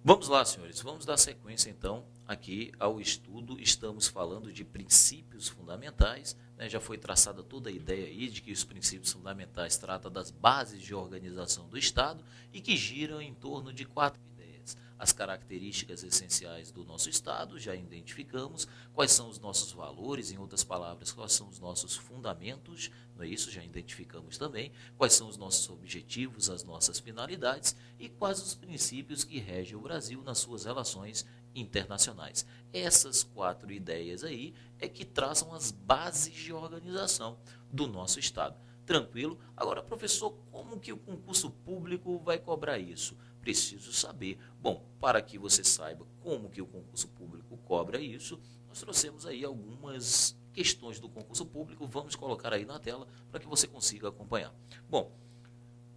Vamos lá, senhores, vamos dar sequência então aqui ao estudo. Estamos falando de princípios fundamentais, né? Já foi traçada toda a ideia aí de que os princípios fundamentais tratam das bases de organização do Estado e que giram em torno de quatro ideias. As características essenciais do nosso Estado, já identificamos, quais são os nossos valores, em outras palavras, quais são os nossos fundamentos, não é isso? Já identificamos também quais são os nossos objetivos, as nossas finalidades e quais os princípios que regem o Brasil nas suas relações internacionais. Essas quatro ideias aí é que traçam as bases de organização do nosso Estado. Tranquilo? Agora, professor, como que o concurso público vai cobrar isso? Preciso saber. Bom, para que você saiba como que o concurso público cobra isso, nós trouxemos aí algumas questões do concurso público, vamos colocar aí na tela para que você consiga acompanhar. Bom,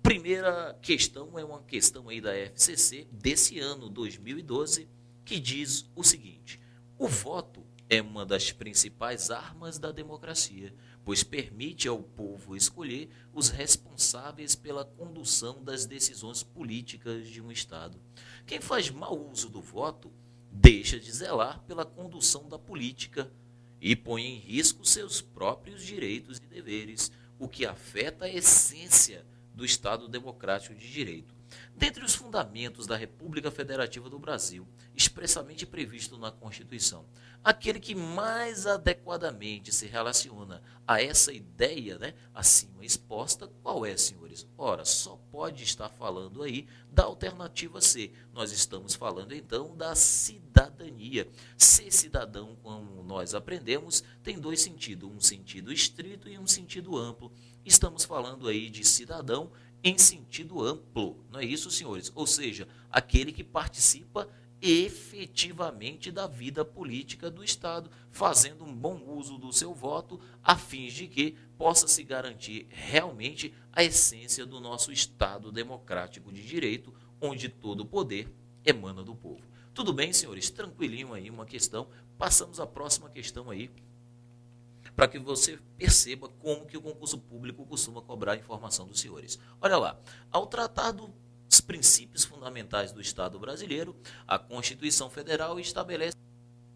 primeira questão é uma questão aí da FCC desse ano 2012, que diz o seguinte: o voto é uma das principais armas da democracia, pois permite ao povo escolher os responsáveis pela condução das decisões políticas de um Estado. Quem faz mau uso do voto deixa de zelar pela condução da política e põe em risco seus próprios direitos e deveres, o que afeta a essência do Estado Democrático de Direito. Dentre os fundamentos da República Federativa do Brasil, expressamente previsto na Constituição, aquele que mais adequadamente se relaciona a essa ideia, acima exposta, qual é, senhores? Ora, só pode estar falando aí da alternativa C. Nós estamos falando então da cidadania. Ser cidadão, como nós aprendemos, tem dois sentidos, um sentido estrito e um sentido amplo. Estamos falando aí de cidadão em sentido amplo, não é isso, senhores? Ou seja, aquele que participa efetivamente da vida política do Estado, fazendo um bom uso do seu voto, a fim de que possa se garantir realmente a essência do nosso Estado democrático de direito, onde todo o poder emana do povo. Tudo bem, senhores? Tranquilinho aí uma questão. Passamos à próxima questão aí, para que você perceba como que o concurso público costuma cobrar a informação dos senhores. Olha lá, ao tratar dos princípios fundamentais do Estado brasileiro, a Constituição Federal estabelece,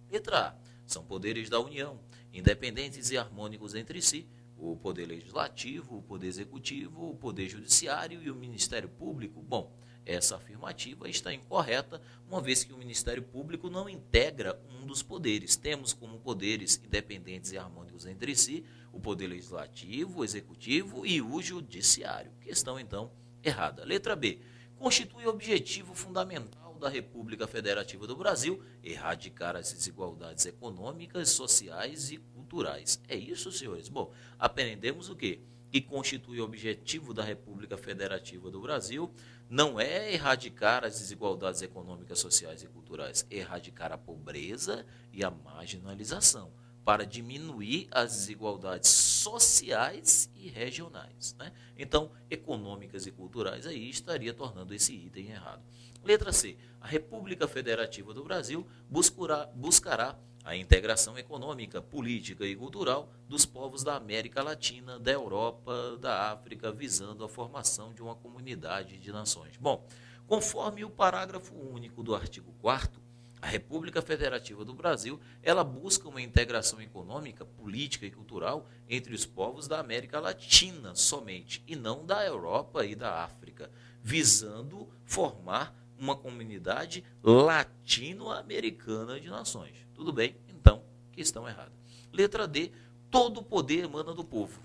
letra A, são poderes da União, independentes e harmônicos entre si, o Poder Legislativo, o Poder Executivo, o Poder Judiciário e o Ministério Público. Bom, essa afirmativa está incorreta, uma vez que o Ministério Público não integra um dos poderes. Temos como poderes independentes e harmônicos entre si o Poder Legislativo, o Executivo e o Judiciário. Questão, então, errada. Letra B. Constitui objetivo fundamental da República Federativa do Brasil erradicar as desigualdades econômicas, sociais e culturais. É isso, senhores? Bom, aprendemos o quê? Que constitui o objetivo da República Federativa do Brasil não é erradicar as desigualdades econômicas, sociais e culturais, é erradicar a pobreza e a marginalização, para diminuir as desigualdades sociais e regionais, Então, econômicas e culturais aí estaria tornando esse item errado. Letra C. A República Federativa do Brasil buscará a integração econômica, política e cultural dos povos da América Latina, da Europa, da África, visando a formação de uma comunidade de nações. Bom, conforme o parágrafo único do artigo 4º, a República Federativa do Brasil, ela busca uma integração econômica, política e cultural entre os povos da América Latina somente, e não da Europa e da África, visando formar uma comunidade latino-americana de nações. Tudo bem? Então, questão errada. Letra D. Todo o poder emana do povo,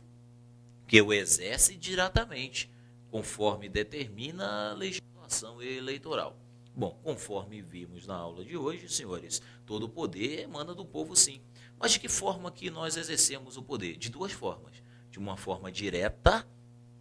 que o exerce diretamente, conforme determina a legislação eleitoral. Bom, conforme vimos na aula de hoje, senhores, todo o poder emana do povo, sim. Mas de que forma que nós exercemos o poder? De duas formas. De uma forma direta,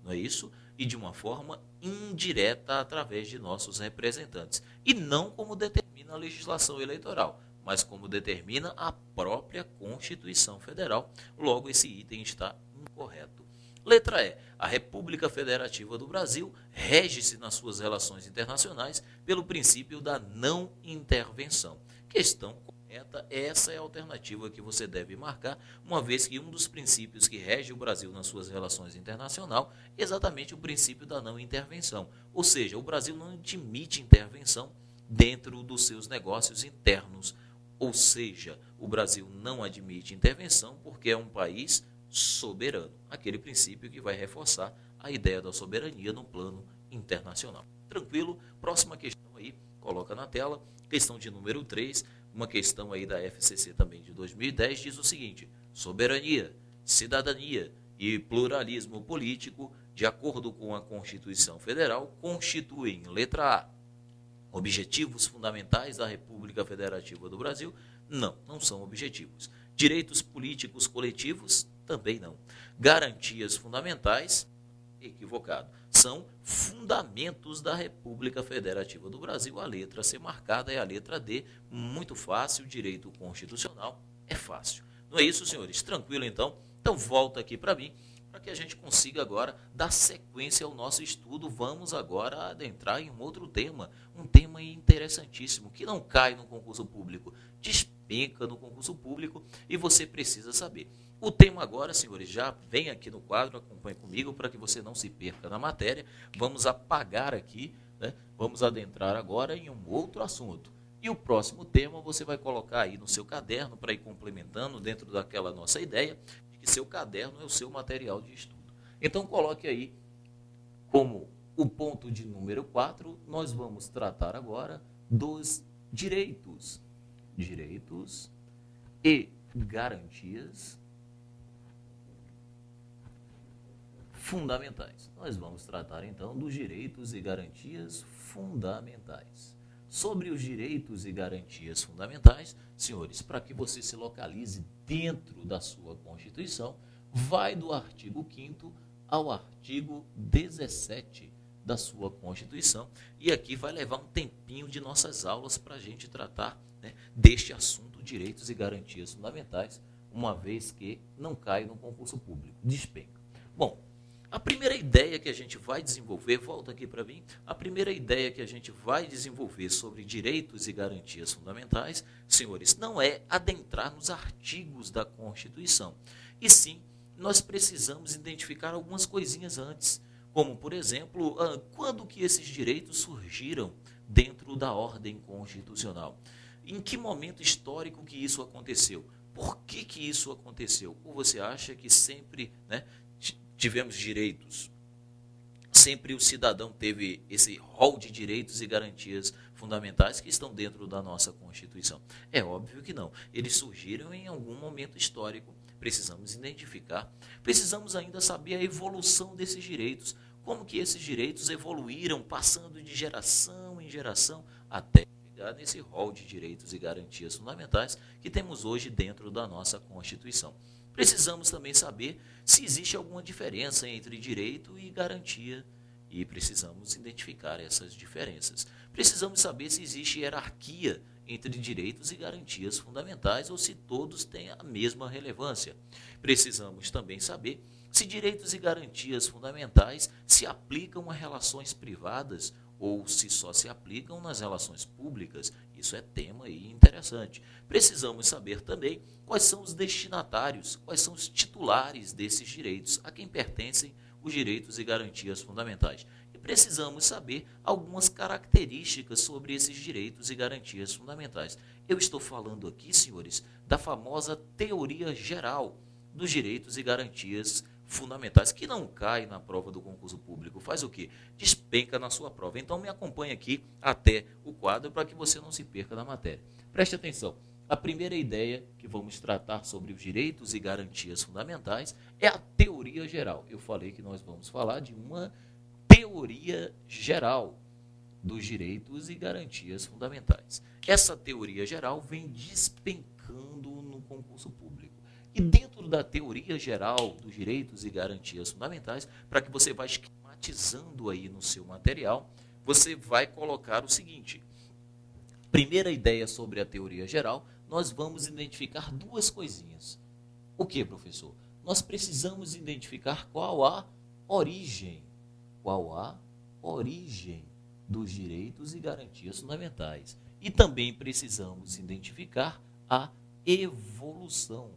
não é isso? E de uma forma indireta através de nossos representantes. E não como determina a legislação eleitoral, mas como determina a própria Constituição Federal. Logo, esse item está incorreto. Letra E. A República Federativa do Brasil rege-se nas suas relações internacionais pelo princípio da não intervenção. Questão correta, essa é a alternativa que você deve marcar, uma vez que um dos princípios que rege o Brasil nas suas relações internacionais é exatamente o princípio da não intervenção. Ou seja, o Brasil não admite intervenção dentro dos seus negócios internos. Ou seja, o Brasil não admite intervenção porque é um país soberano. Aquele princípio que vai reforçar a ideia da soberania no plano internacional. Tranquilo? Próxima questão aí, coloca na tela. Questão de número 3, uma questão aí da FCC também de 2010, diz o seguinte: soberania, cidadania e pluralismo político, de acordo com a Constituição Federal, constituem, letra A, objetivos fundamentais da República Federativa do Brasil? Não, não são objetivos. Direitos políticos coletivos? Também não. Garantias fundamentais? Equivocado. São fundamentos da República Federativa do Brasil. A letra C marcada é a letra D. Muito fácil, direito constitucional é fácil. Não é isso, senhores? Tranquilo, então? Então volta aqui para mim, para que a gente consiga agora dar sequência ao nosso estudo. Vamos agora adentrar em um outro tema, um tema interessantíssimo, que não cai no concurso público, despenca no concurso público, e você precisa saber. O tema agora, senhores, já vem aqui no quadro, acompanhe comigo para que você não se perca na matéria. Vamos apagar aqui, né? Vamos adentrar agora em um outro assunto. E o próximo tema você vai colocar aí no seu caderno para ir complementando dentro daquela nossa ideia de que seu caderno é o seu material de estudo. Então coloque aí como o ponto de número 4, nós vamos tratar agora dos direitos. Direitos e garantias fundamentais. Nós vamos tratar então dos direitos e garantias fundamentais. Sobre os direitos e garantias fundamentais, senhores, para que você se localize dentro da sua Constituição, vai do artigo 5º ao artigo 17 da sua Constituição, e aqui vai levar um tempinho de nossas aulas para a gente tratar, né, deste assunto, direitos e garantias fundamentais, uma vez que não cai no concurso público, despenca. Bom, a primeira ideia que a gente vai desenvolver, volta aqui para mim, a primeira ideia que a gente vai desenvolver sobre direitos e garantias fundamentais, senhores, não é adentrar nos artigos da Constituição, e sim, nós precisamos identificar algumas coisinhas antes, como, por exemplo, quando que esses direitos surgiram dentro da ordem constitucional? Em que momento histórico que isso aconteceu? Por que que isso aconteceu? Ou você acha que sempre, né, tivemos direitos? Sempre o cidadão teve esse rol de direitos e garantias fundamentais que estão dentro da nossa Constituição? É óbvio que não. Eles surgiram em algum momento histórico. Precisamos identificar. Precisamos ainda saber a evolução desses direitos. Como que esses direitos evoluíram, passando de geração em geração, até chegar nesse rol de direitos e garantias fundamentais que temos hoje dentro da nossa Constituição. Precisamos também saber se existe alguma diferença entre direito e garantia, e precisamos identificar essas diferenças. Precisamos saber se existe hierarquia entre direitos e garantias fundamentais ou se todos têm a mesma relevância. Precisamos também saber se direitos e garantias fundamentais se aplicam a relações privadas ou se só se aplicam nas relações públicas. Isso é tema aí interessante. Precisamos saber também quais são os destinatários, quais são os titulares desses direitos, a quem pertencem os direitos e garantias fundamentais. E precisamos saber algumas características sobre esses direitos e garantias fundamentais. Eu estou falando aqui, senhores, da famosa teoria geral dos direitos e garantias fundamentais, que não cai na prova do concurso público. Faz o quê? Despenca na sua prova. Então me acompanhe aqui até o quadro para que você não se perca na matéria. Preste atenção. A primeira ideia que vamos tratar sobre os direitos e garantias fundamentais é a teoria geral. Eu falei que nós vamos falar de uma teoria geral dos direitos e garantias fundamentais. Essa teoria geral vem despencando no concurso público. E dentro da teoria geral dos direitos e garantias fundamentais, para que você vá esquematizando aí no seu material, você vai colocar o seguinte. Primeira ideia sobre a teoria geral, nós vamos identificar duas coisinhas. O que, professor? Nós precisamos identificar qual a origem dos direitos e garantias fundamentais. E também precisamos identificar a evolução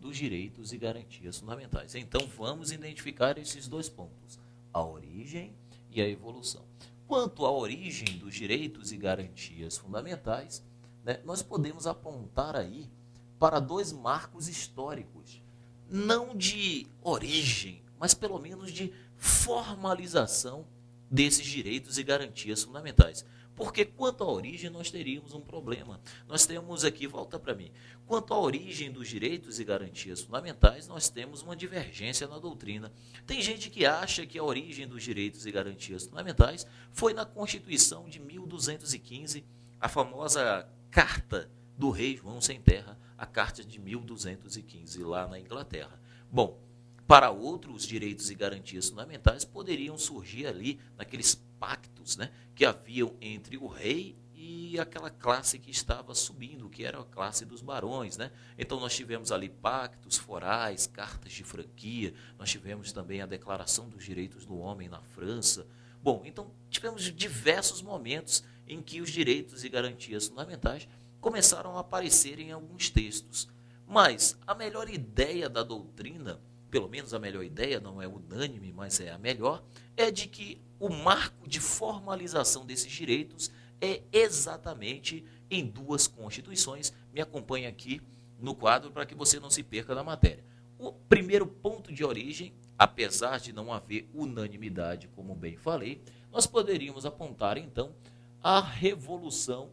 dos direitos e garantias fundamentais. Então, vamos identificar esses dois pontos, a origem e a evolução. Quanto à origem dos direitos e garantias fundamentais, né, nós podemos apontar aí para dois marcos históricos, não de origem, mas pelo menos de formalização desses direitos e garantias fundamentais. Porque quanto à origem nós teríamos um problema. Nós temos aqui, volta para mim, quanto à origem dos direitos e garantias fundamentais, nós temos uma divergência na doutrina. Tem gente que acha que a origem dos direitos e garantias fundamentais foi na Constituição de 1215, a famosa Carta do Rei João Sem Terra, a Carta de 1215, lá na Inglaterra. Bom, para outros direitos e garantias fundamentais poderiam surgir ali naqueles pactos, né, que haviam entre o rei e aquela classe que estava subindo, que era a classe dos barões, né? Então nós tivemos ali pactos forais, cartas de franquia, nós tivemos também a Declaração dos Direitos do Homem na França. Bom, então tivemos diversos momentos em que os direitos e garantias fundamentais começaram a aparecer em alguns textos. Mas a melhor ideia da doutrina, pelo menos a melhor ideia, não é unânime, mas é a melhor, é de que o marco de formalização desses direitos é exatamente em duas constituições. Me acompanhe aqui no quadro para que você não se perca na matéria. O primeiro ponto de origem, apesar de não haver unanimidade, como bem falei, nós poderíamos apontar então a Revolução,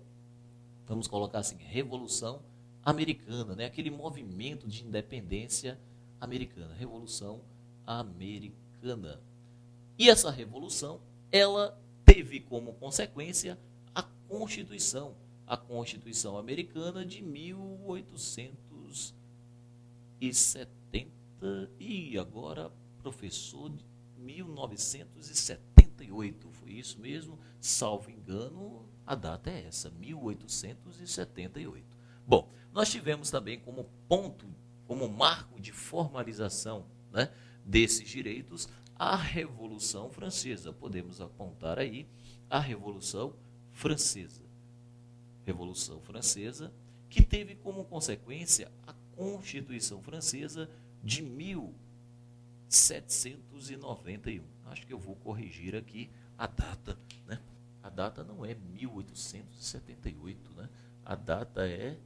vamos colocar assim, Revolução Americana, né? Aquele movimento de independência americana, Revolução Americana. E essa revolução, ela teve como consequência a Constituição Americana de 1870 e agora, professor, de 1978, foi isso mesmo? Salvo engano, a data é essa, 1878. Bom, nós tivemos também como ponto, como marco de formalização, né, desses direitos, a Revolução Francesa. Podemos apontar aí a Revolução Francesa. Revolução Francesa, que teve como consequência a Constituição Francesa de 1791. Acho que eu vou corrigir aqui a data, né? A data não é 1878, né? A data é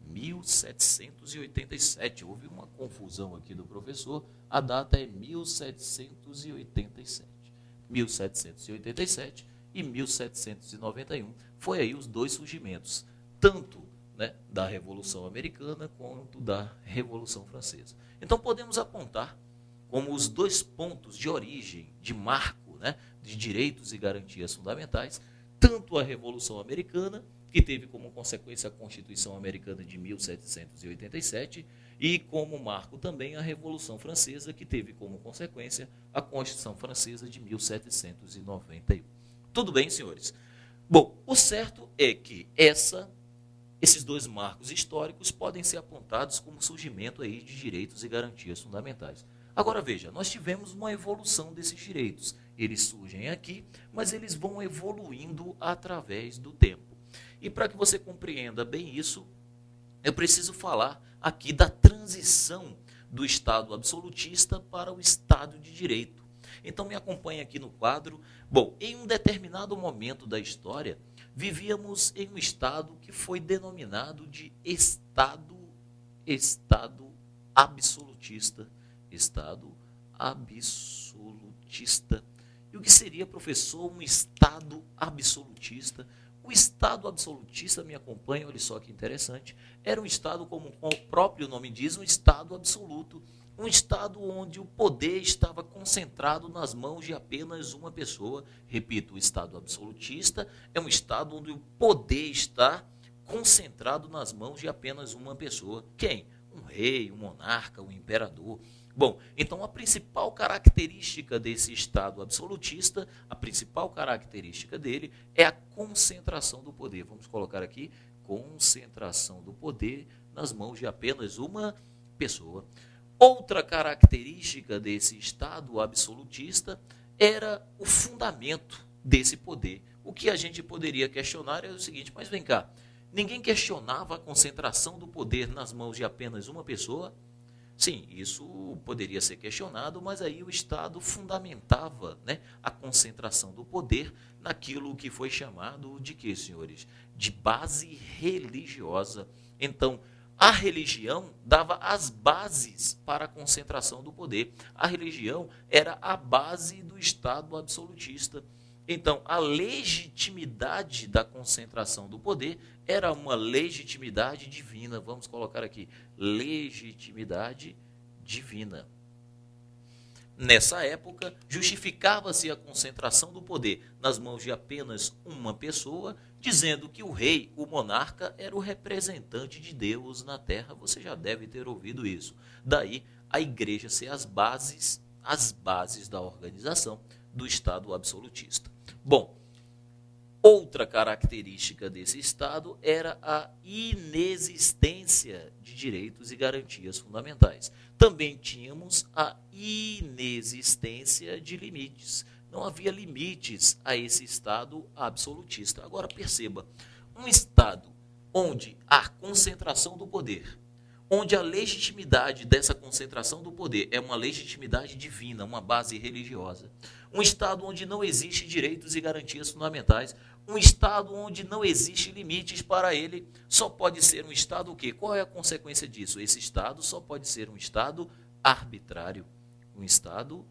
1787. Houve uma confusão aqui do professor. A data é 1787. 1787 e 1791. Foi aí os dois surgimentos, tanto, né, da Revolução Americana quanto da Revolução Francesa. Então podemos apontar como os dois pontos de origem, de marco, né, de direitos e garantias fundamentais, tanto a Revolução Americana, que teve como consequência a Constituição Americana de 1787, e como marco também a Revolução Francesa, que teve como consequência a Constituição Francesa de 1791. Tudo bem, senhores? Bom, o certo é que esses dois marcos históricos podem ser apontados como surgimento aí de direitos e garantias fundamentais. Agora veja, nós tivemos uma evolução desses direitos. Eles surgem aqui, mas eles vão evoluindo através do tempo. E para que você compreenda bem isso, eu preciso falar aqui da transição do Estado absolutista para o Estado de Direito. Então me acompanhe aqui no quadro. Bom, em um determinado momento da história, vivíamos em um Estado que foi denominado de Estado absolutista. Estado absolutista. E o que seria, professor, um Estado absolutista? O Estado absolutista, me acompanha, olha só que interessante, era um Estado, como o próprio nome diz, um Estado absoluto, um Estado onde o poder estava concentrado nas mãos de apenas uma pessoa. Repito, o Estado absolutista é um Estado onde o poder está concentrado nas mãos de apenas uma pessoa. Quem? Um rei, um monarca, um imperador. Bom, então a principal característica desse Estado absolutista, a principal característica dele é a concentração do poder. Vamos colocar aqui, concentração do poder nas mãos de apenas uma pessoa. Outra característica desse Estado absolutista era o fundamento desse poder. O que a gente poderia questionar é o seguinte, mas vem cá, ninguém questionava a concentração do poder nas mãos de apenas uma pessoa? Sim, isso poderia ser questionado, mas aí o Estado fundamentava, né, a concentração do poder naquilo que foi chamado de quê, senhores? De base religiosa. Então, a religião dava as bases para a concentração do poder. A religião era a base do Estado absolutista. Então, a legitimidade da concentração do poder era uma legitimidade divina. Vamos colocar aqui, legitimidade divina. Nessa época, justificava-se a concentração do poder nas mãos de apenas uma pessoa, dizendo que o rei, o monarca, era o representante de Deus na terra. Você já deve ter ouvido isso. Daí, a igreja ser as bases da organização do Estado absolutista. Bom, outra característica desse Estado era a inexistência de direitos e garantias fundamentais. Também tínhamos a inexistência de limites. Não havia limites a esse Estado absolutista. Agora perceba, um Estado onde a concentração do poder, onde a legitimidade dessa concentração do poder é uma legitimidade divina, uma base religiosa. Um Estado onde não existe direitos e garantias fundamentais. Um Estado onde não existe limites para ele. Só pode ser um Estado o quê? Qual é a consequência disso? Esse Estado só pode ser um Estado arbitrário. Um Estado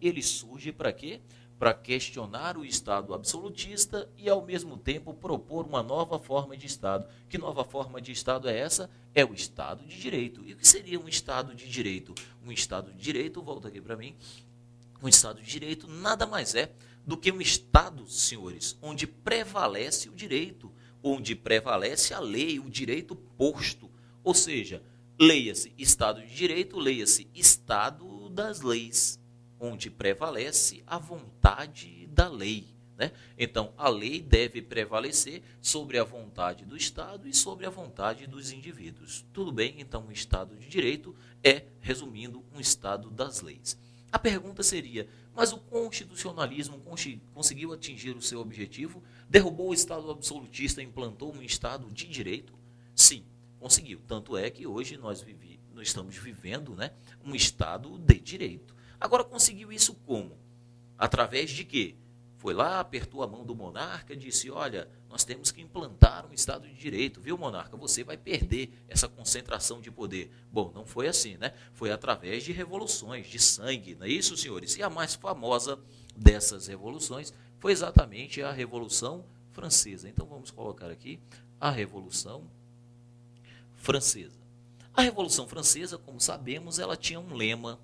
ele surge para quê? Para questionar o Estado absolutista e, ao mesmo tempo, propor uma nova forma de Estado. Que nova forma de Estado é essa? É o Estado de Direito. E o que seria um Estado de Direito? Um Estado de Direito, volta aqui para mim, um Estado de Direito nada mais é do que um Estado, senhores, onde prevalece o direito, onde prevalece a lei, o direito posto. Ou seja, leia-se Estado de Direito, leia-se Estado das leis, onde prevalece a vontade da lei. né? Então, a lei deve prevalecer sobre a vontade do Estado e sobre a vontade dos indivíduos. Tudo bem? Então, o Estado de Direito é, resumindo, um Estado das leis. A pergunta seria, mas o constitucionalismo conseguiu atingir o seu objetivo? Derrubou o Estado absolutista e implantou um Estado de Direito? Sim, conseguiu. Tanto é que hoje nós estamos vivendo, né, um Estado de Direito. Agora, conseguiu isso como? Através de quê? Foi lá, apertou a mão do monarca e disse, olha, nós temos que implantar um Estado de Direito, viu, monarca? Você vai perder essa concentração de poder. Bom, não foi assim, né? Foi através de revoluções, de sangue, não é isso, senhores? E a mais famosa dessas revoluções foi exatamente a Revolução Francesa. Então, vamos colocar aqui a Revolução Francesa. A Revolução Francesa, como sabemos, ela tinha um lema.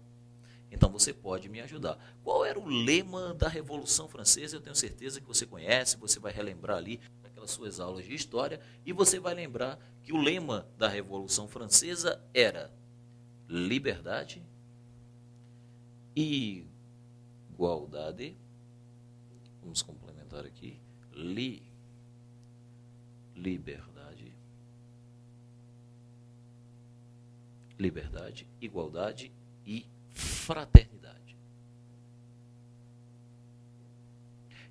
Então você pode me ajudar. Qual era o lema da Revolução Francesa? Eu tenho certeza que você conhece, você vai relembrar ali aquelas suas aulas de história e você vai lembrar que o lema da Revolução Francesa era liberdade, igualdade, vamos complementar aqui, liberdade, igualdade e fraternidade.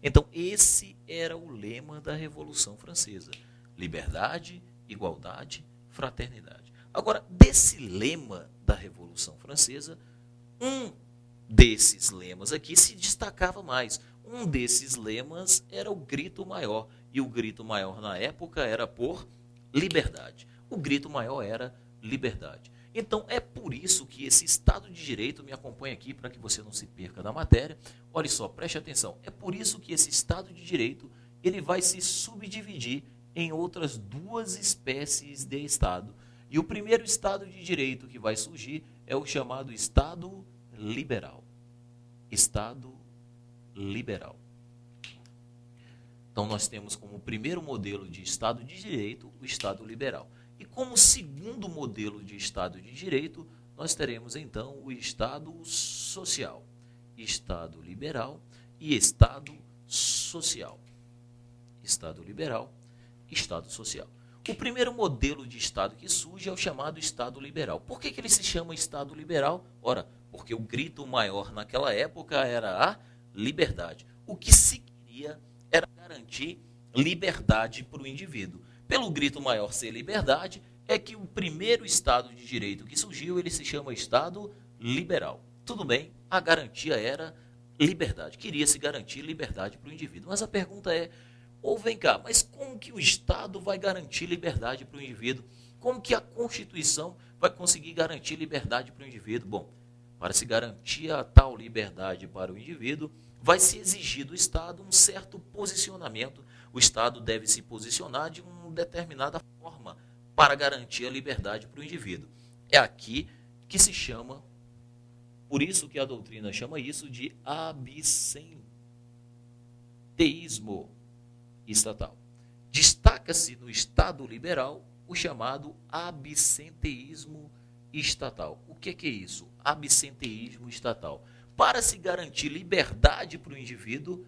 Então, esse era o lema da Revolução Francesa. Liberdade, igualdade, fraternidade. Agora, desse lema da Revolução Francesa, um desses lemas aqui se destacava mais. Um desses lemas era o grito maior. E o grito maior na época era por liberdade. O grito maior era liberdade. Então, é por isso que esse Estado de Direito, me acompanha aqui para que você não se perca da matéria, olha só, preste atenção, é por isso que esse Estado de Direito ele vai se subdividir em outras duas espécies de Estado. E o primeiro Estado de Direito que vai surgir é o chamado Estado liberal. Estado liberal. Então, nós temos como primeiro modelo de Estado de Direito o Estado liberal. E como segundo modelo de Estado de Direito, nós teremos então o Estado social, Estado liberal e Estado social. Estado liberal, Estado social. O primeiro modelo de Estado que surge é o chamado Estado liberal. Por que ele se chama Estado liberal? Ora, porque o grito maior naquela época era a liberdade. O que se queria era garantir liberdade para o indivíduo. Pelo grito maior ser liberdade, é que o primeiro Estado de Direito que surgiu, ele se chama Estado liberal. Tudo bem, a garantia era liberdade. Queria-se garantir liberdade para o indivíduo. Mas a pergunta é, vem cá, mas como que o Estado vai garantir liberdade para o indivíduo? Como que a Constituição vai conseguir garantir liberdade para o indivíduo? Bom, para se garantir a tal liberdade para o indivíduo, vai se exigir do Estado um certo posicionamento. O Estado deve se posicionar de uma determinada forma para garantir a liberdade para o indivíduo. É aqui que se chama, por isso que a doutrina chama isso de absenteísmo estatal. Destaca-se no Estado liberal o chamado absenteísmo estatal. O que é isso? Absenteísmo estatal. Para se garantir liberdade para o indivíduo,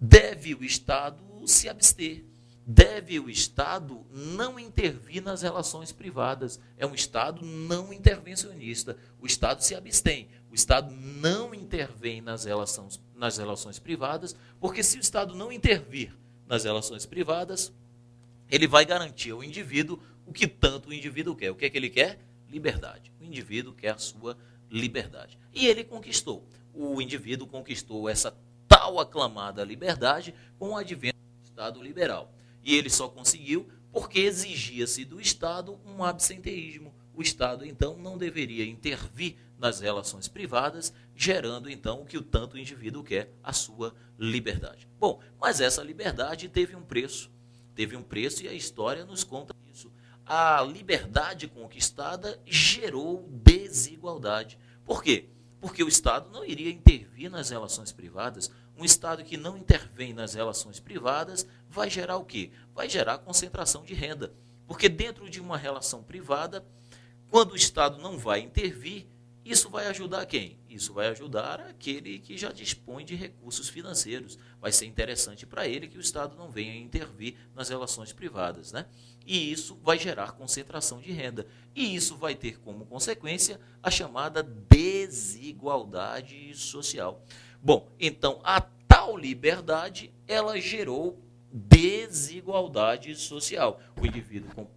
deve o Estado se abster. Deve o Estado não intervir nas relações privadas. É um Estado não intervencionista. O Estado se abstém. O Estado não intervém nas relações privadas, porque se o Estado não intervir nas relações privadas, ele vai garantir ao indivíduo o que tanto o indivíduo quer. O que é que ele quer? Liberdade. O indivíduo quer a sua liberdade. E ele conquistou. O indivíduo conquistou essa tal aclamada liberdade com o advento do Estado liberal. E ele só conseguiu porque exigia-se do Estado um absenteísmo. O Estado, então, não deveria intervir nas relações privadas, gerando, então, o que o tanto o indivíduo quer, a sua liberdade. Bom, mas essa liberdade teve um preço. Teve um preço e a história nos conta isso. A liberdade conquistada gerou desigualdade. Por quê? Porque o Estado não iria intervir nas relações privadas. Um Estado que não intervém nas relações privadas vai gerar o quê? Vai gerar concentração de renda. Porque dentro de uma relação privada, quando o Estado não vai intervir, Isso vai ajudar quem? Isso vai ajudar aquele que já dispõe de recursos financeiros. Vai ser interessante para ele que o Estado não venha intervir nas relações privadas, né? E isso vai gerar concentração de renda. E isso vai ter como consequência a chamada desigualdade social. Bom, então a tal liberdade, ela gerou desigualdade social. O indivíduo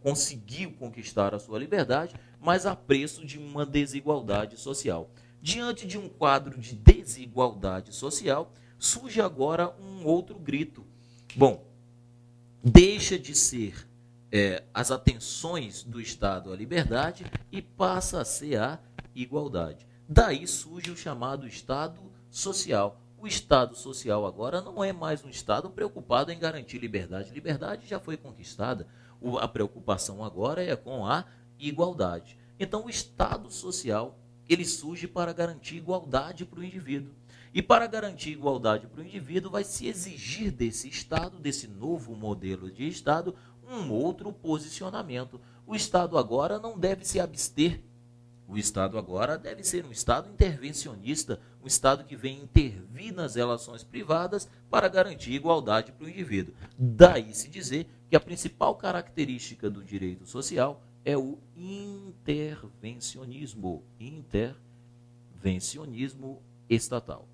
conseguiu conquistar a sua liberdade, mas a preço de uma desigualdade social. Diante de um quadro de desigualdade social, surge agora um outro grito. Bom, deixa de ser as atenções do Estado à liberdade e passa a ser a igualdade. Daí surge o chamado Estado social. O Estado social agora não é mais um Estado preocupado em garantir liberdade. Liberdade já foi conquistada. A preocupação agora é com a igualdade. Então, o Estado social, ele surge para garantir igualdade para o indivíduo. E para garantir igualdade para o indivíduo, vai se exigir desse Estado, desse novo modelo de Estado, um outro posicionamento. O Estado agora não deve se abster. O Estado agora deve ser um Estado intervencionista, um Estado que vem intervir nas relações privadas para garantir igualdade para o indivíduo. Daí se dizer que a principal característica do direito social é o intervencionismo. Intervencionismo estatal.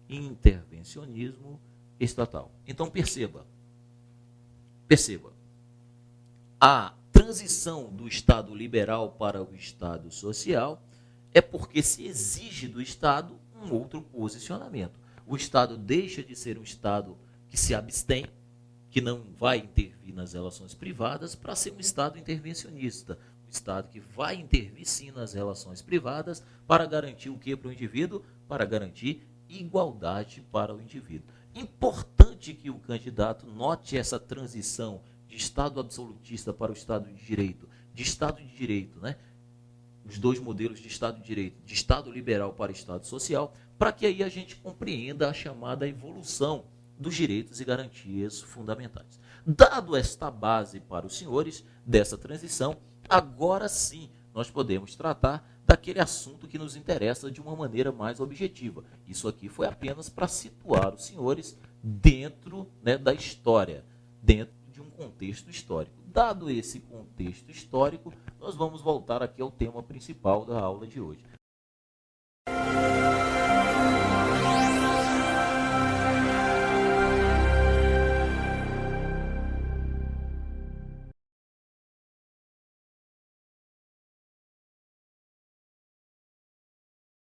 Intervencionismo estatal. Então perceba, a transição do Estado liberal para o Estado social é porque se exige do Estado um outro posicionamento. O Estado deixa de ser um Estado que se abstém, que não vai intervir nas relações privadas, para ser um Estado intervencionista. Um Estado que vai intervir sim nas relações privadas para garantir o que para o indivíduo? Para garantir igualdade para o indivíduo. Importante que o candidato note essa transição de Estado absolutista para o Estado de Direito, né? Os dois modelos de Estado de Direito, de Estado liberal para Estado social, para que aí a gente compreenda a chamada evolução dos direitos e garantias fundamentais. Dado esta base para os senhores dessa transição, agora sim nós podemos tratar daquele assunto que nos interessa de uma maneira mais objetiva. Isso aqui foi apenas para situar os senhores dentro, né, da história, dentro de um contexto histórico. Dado esse contexto histórico, nós vamos voltar aqui ao tema principal da aula de hoje.